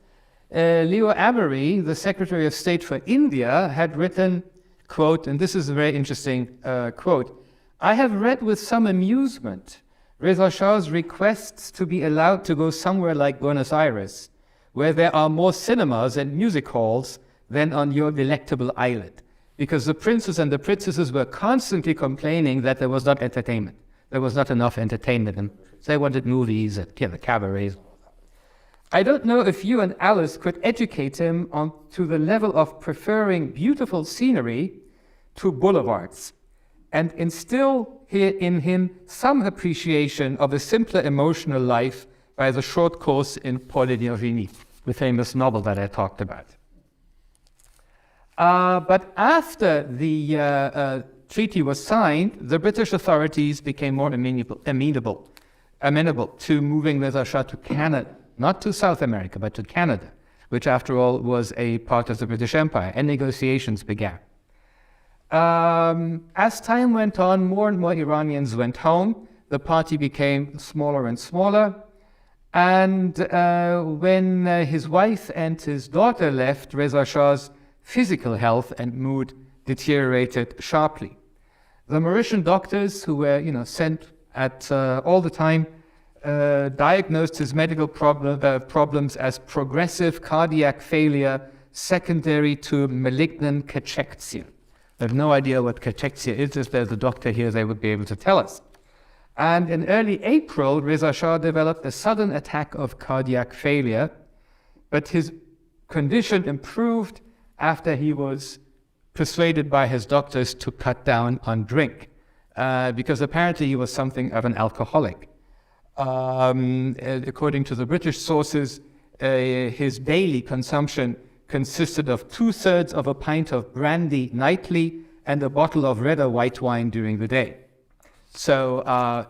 Leo Amery, the Secretary of State for India, had written, quote, and this is a very interesting quote, "I have read with some amusement Reza Shah's requests to be allowed to go somewhere like Buenos Aires, where there are more cinemas and music halls than on your delectable island, because the princes and the princesses were constantly complaining that there was not entertainment. There was not enough entertainment, and they wanted movies and cabarets. I don't know if you and Alice could educate him on to the level of preferring beautiful scenery to boulevards, and instill in him some appreciation of a simpler emotional life by the short course in Paul et Virginie, the famous novel that I talked about." But after the treaty was signed, the British authorities became more amenable amenable to moving Reza Shah to Canada, not to South America, but to Canada, which after all was a part of the British Empire, and negotiations began. As time went on, more and more Iranians went home. The party became smaller and smaller. And when his wife and his daughter left, Reza Shah's physical health and mood deteriorated sharply. The Mauritian doctors who were, sent at all the time diagnosed his medical problems as progressive cardiac failure secondary to malignant cachexia. I have no idea what cachexia is. If there's a doctor here, they would be able to tell us. And in early April, Reza Shah developed a sudden attack of cardiac failure, but his condition improved after he was persuaded by his doctors to cut down on drink, because apparently he was something of an alcoholic. According to the British sources, his daily consumption consisted of 2/3 of a pint of brandy nightly and a bottle of red or white wine during the day. So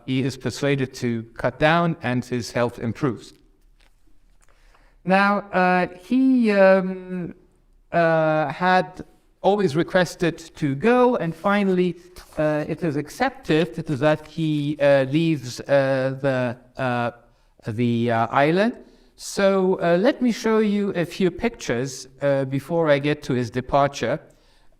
he is persuaded to cut down and his health improves. Now, he had always requested to go, and finally it is accepted that he leaves the island. So let me show you a few pictures before I get to his departure.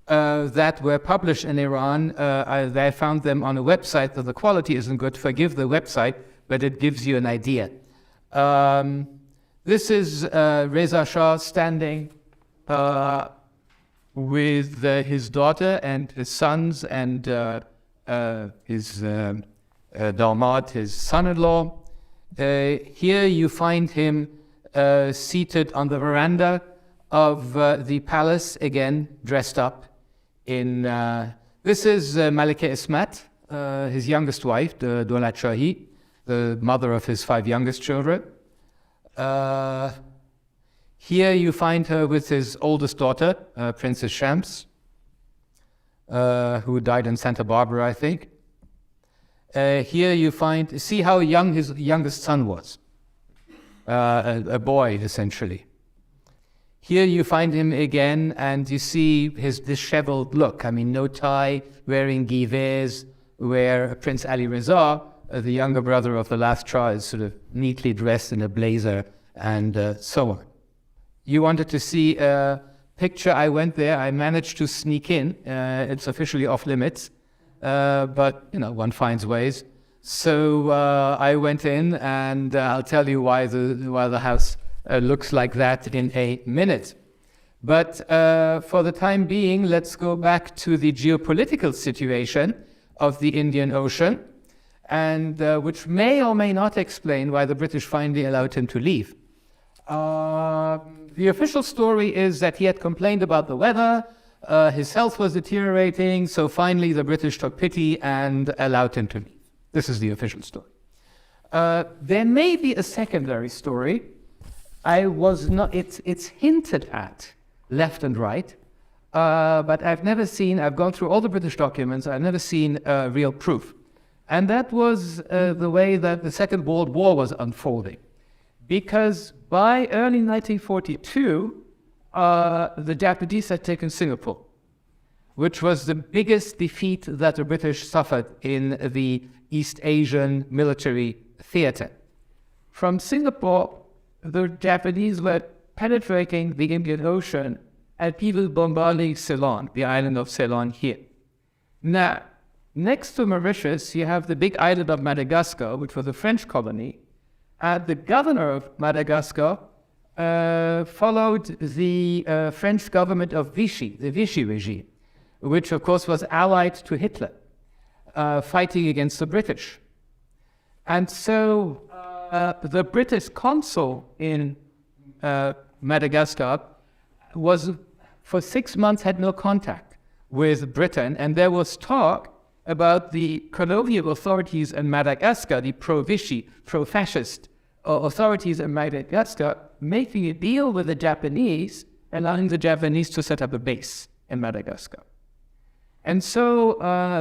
That were published in Iran. I found them on a website, though the quality isn't good. Forgive the website, but it gives you an idea. This is Reza Shah standing with his daughter and his sons and his damad, his son-in-law. Here you find him seated on the veranda of the palace, again dressed up in, this is Malika Ismat, his youngest wife, the Daulat Shahi, the mother of his 5 youngest children. Here you find her with his oldest daughter, Princess Shams, who died in Santa Barbara, I think. Here you see how young his youngest son was, a boy essentially. Here you find him again, and you see his disheveled look. I mean, no tie, wearing givets, where Prince Ali Reza, the younger brother of the last Shah, is sort of neatly dressed in a blazer and so on. You wanted to see a picture. I went there. I managed to sneak in. It's officially off limits, but one finds ways. So I went in, and I'll tell you why the house looks like that in a minute. But for the time being, let's go back to the geopolitical situation of the Indian Ocean, and which may or may not explain why the British finally allowed him to leave. The official story is that he had complained about the weather, his health was deteriorating, so finally the British took pity and allowed him to leave. This is the official story. There may be a secondary story. It's hinted at left and right, but I've gone through all the British documents, I've never seen real proof. And that was the way that the Second World War was unfolding. Because by early 1942, the Japanese had taken Singapore, which was the biggest defeat that the British suffered in the East Asian military theater. From Singapore, the Japanese were penetrating the Indian Ocean and even bombarding Ceylon, the island of Ceylon here. Now, next to Mauritius, you have the big island of Madagascar, which was a French colony, and the governor of Madagascar followed the French government of Vichy, the Vichy regime, which of course was allied to Hitler, fighting against the British. And so the British consul in Madagascar for 6 months had no contact with Britain, and there was talk about the colonial authorities in Madagascar, the pro-Vichy, pro-fascist authorities in Madagascar, making a deal with the Japanese, allowing the Japanese to set up a base in Madagascar. And so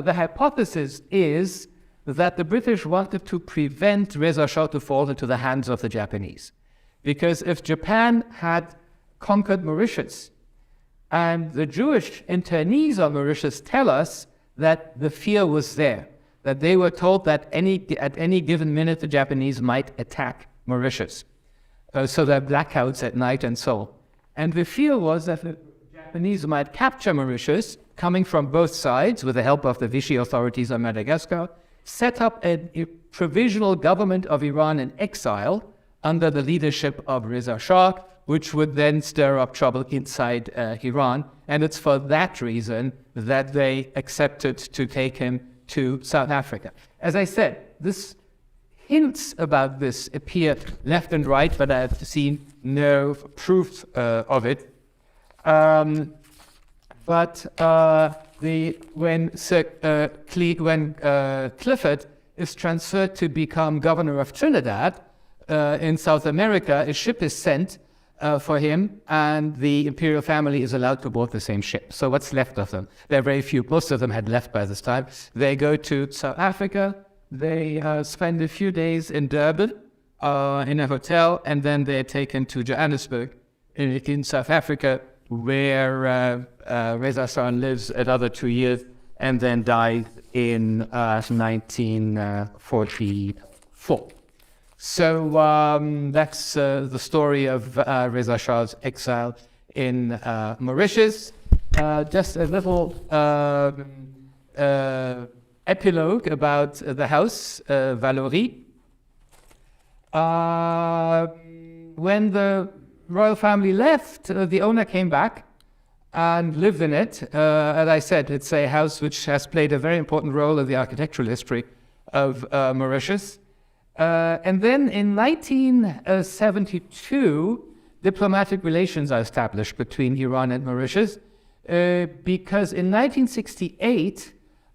the hypothesis is that the British wanted to prevent Reza Shah to fall into the hands of the Japanese. Because if Japan had conquered Mauritius, and the Jewish internees on Mauritius tell us that the fear was there, that they were told that at any given minute the Japanese might attack Mauritius. So there are blackouts at night and so on. And the fear was that the Japanese might capture Mauritius, coming from both sides with the help of the Vichy authorities on Madagascar, set up a provisional government of Iran in exile under the leadership of Reza Shah, which would then stir up trouble inside Iran. And it's for that reason that they accepted to take him to South Africa. As I said, hints about this appear left and right, but I've seen no proof of it. When Clifford is transferred to become governor of Trinidad in South America, a ship is sent for him, and the imperial family is allowed to board the same ship. So what's left of them? There are very few. Most of them had left by this time. They go to South Africa. They spend a few days in Durban in a hotel, and then they're taken to Johannesburg in South Africa, where Reza Shah lives another 2 years and then dies in 1944. So that's the story of Reza Shah's exile in Mauritius. Just a little epilogue about the house, Valorie. When the royal family left, the owner came back and lived in it. As I said, it's a house which has played a very important role in the architectural history of Mauritius. And then in 1972, diplomatic relations are established between Iran and Mauritius, because in 1968,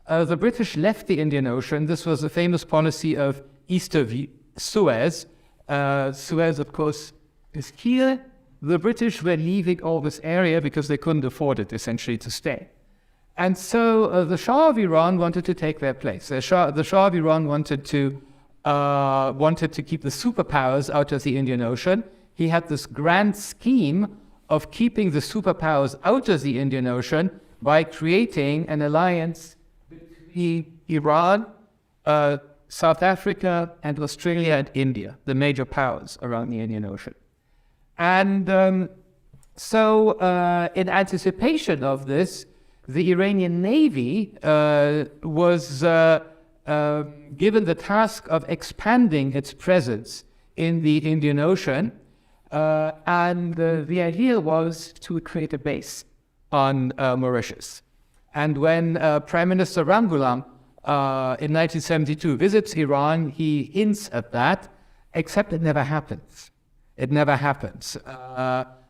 the British left the Indian Ocean. This was the famous policy of East of Suez. Suez, of course, is here. The British were leaving all this area because they couldn't afford it, essentially, to stay. And so the Shah of Iran wanted to take their place. The Shah of Iran wanted to keep the superpowers out of the Indian Ocean. He had this grand scheme of keeping the superpowers out of the Indian Ocean by creating an alliance between Iran, South Africa, and Australia and India, the major powers around the Indian Ocean. And so in anticipation of this, the Iranian Navy was given the task of expanding its presence in the Indian Ocean, and the idea was to create a base on Mauritius. And when Prime Minister Ramgoolam in 1972 visits Iran, he hints at that, except it never happens. It never happens.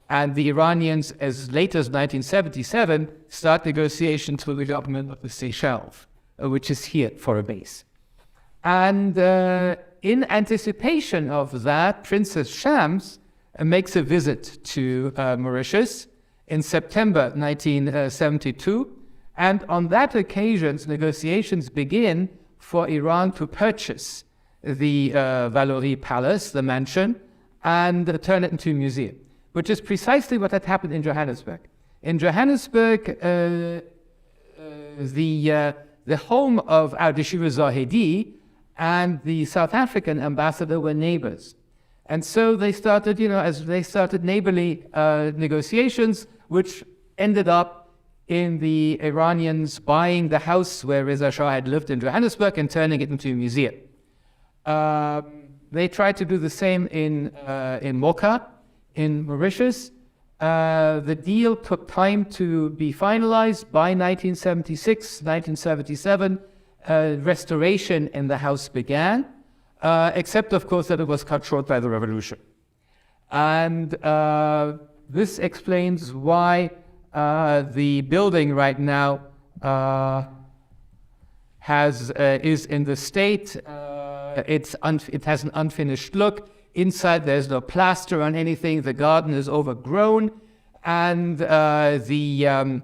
And the Iranians, as late as 1977, start negotiations with the government of the Seychelles, which is here for a base. And in anticipation of that, Princess Shams makes a visit to Mauritius in September 1972. And on that occasion, negotiations begin for Iran to purchase the Valorie Palace, the mansion, and turn it into a museum, which is precisely what had happened in Johannesburg. In Johannesburg, the home of Ardeshir Zahedi and the South African ambassador were neighbors. And so they started, neighborly negotiations, which ended up in the Iranians buying the house where Reza Shah had lived in Johannesburg and turning it into a museum. They tried to do the same in Mocha, in Mauritius. The deal took time to be finalized. By 1976, 1977, restoration in the house began, except, of course, that it was cut short by the revolution. And this explains why the building right now is in the state. It has an unfinished look. Inside, there's no plaster on anything. The garden is overgrown. And the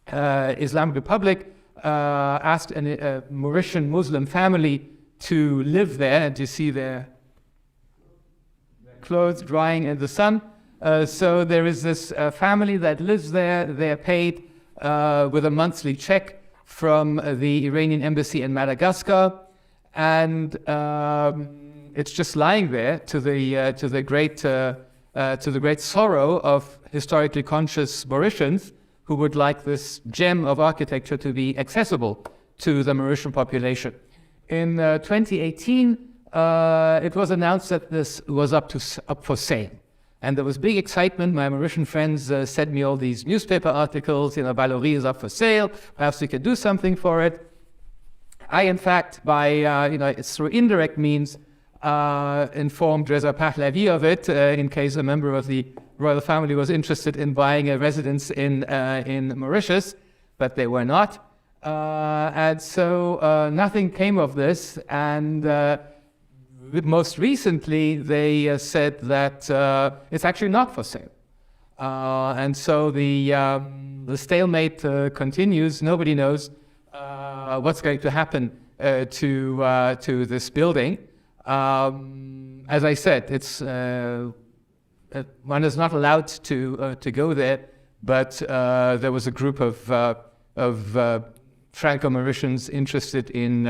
Islamic Republic asked a Mauritian Muslim family to live there, and you see their clothes drying in the sun. So there is this family that lives there. They're paid with a monthly check from the Iranian embassy in Madagascar, and it's just lying there to the great sorrow of historically conscious Mauritians who would like this gem of architecture to be accessible to the Mauritian population. In 2018, it was announced that this was up for sale. And there was big excitement. My Mauritian friends sent me all these newspaper articles, Valorie is up for sale, perhaps we could do something for it. I, in fact, by, it's through indirect means, informed Reza Pahlavi of it, in case a member of the royal family was interested in buying a residence in Mauritius, but they were not. And so nothing came of this, and most recently they said that it's actually not for sale. And so the stalemate continues. Nobody knows what's going to happen to this building. As I said, it's one is not allowed to go there, but there was a group of Franco-Mauritians interested in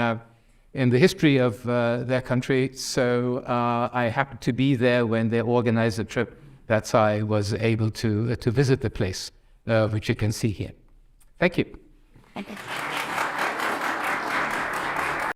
the history of their country, so I happened to be there when they organized the trip. That's how I was able to visit the place, which you can see here. Thank you.